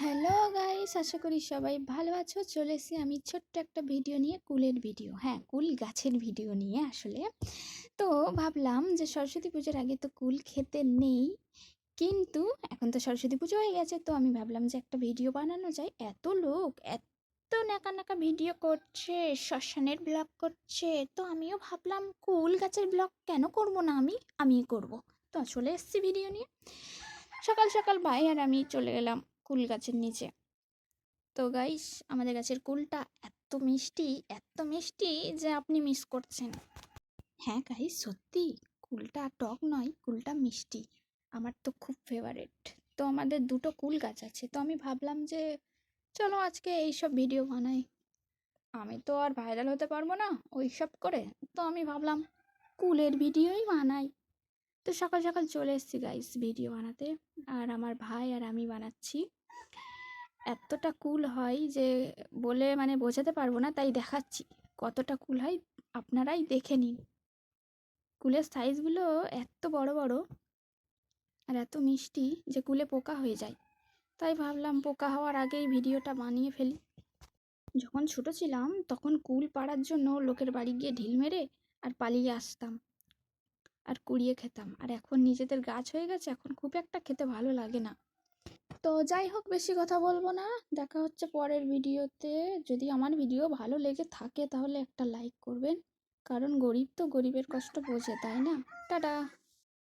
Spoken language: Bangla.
হ্যালো গাইস, আশা করি সবাই ভালো আছো। চলে এসেছি আমি ছোট্ট একটা ভিডিও নিয়ে, কুলের ভিডিও। হ্যাঁ, কুল গাছের ভিডিও নিয়ে আসলে। তো ভাবলাম যে সরস্বতী পুজোর আগে তো কুল খেতে নেই, কিন্তু এখন তো সরস্বতী পুজো হয়ে গেছে, তো আমি ভাবলাম যে একটা ভিডিও বানানো যায়। এত লোক এত নাকা নাকা ভিডিও করছে, শ্মশানের ব্লগ করছে, তো আমিও ভাবলাম কুল গাছের ব্লগ কেন করব না, আমি করব। তো চলে এসেছি ভিডিও নিয়ে। সকাল সকাল ভাই আর আমি চলে গেলাম কুল গাছের নিচে। তো গাইস, আমাদের গাছের কুলটা এত মিষ্টি যে আপনি মিস করছেন। হ্যাঁ গাইস, সত্যি কুলটা টক নয়, কুলটা মিষ্টি। আমার তো খুব ফেভারিট। তো আমাদের দুটো কুল গাছ আছে, তো আমি ভাবলাম যে চলো আজকে এইসব ভিডিও বানাই। আমি তো আর ভাইরাল হতে পারবো না ওই সব করে, তো আমি ভাবলাম কুলের ভিডিওই বানাই। তো সকাল সকাল চলে এসেছি গাইস ভিডিও বানাতে, আর আমার ভাই আর আমি বানাচ্ছি। এতটা কুল হয় যে বলে মানে বোঝাতে পারবো না, তাই দেখাচ্ছি কতটা কুল হয়। আপনারাই দেখে নিন। কুলের সাইজগুলো এত বড় বড় আর এত মিষ্টি যে কুলে পোকা হয়ে যায়। তাই ভাবলাম পোকা হওয়ার আগেই ভিডিওটা বানিয়ে ফেলি। যখন ছোট ছিলাম তখন কুল পাড়ার জন্য লোকের বাড়ি গিয়ে ঢিল মেরে আর পালিয়ে আসতাম আর কুড়িয়ে খেতাম। আর এখন নিজেদের গাছ হয়ে গেছে, এখন খুব একটা খেতে ভালো লাগে না। তো যাই হোক, বেশি কথা বলবো না। দেখা হচ্ছে পরের ভিডিওতে। যদি আমার ভিডিও ভালো লেগে থাকে তাহলে একটা লাইক করবেন, কারণ গরিব তো গরিবের কষ্ট বোঝে, তাই না? টাটা।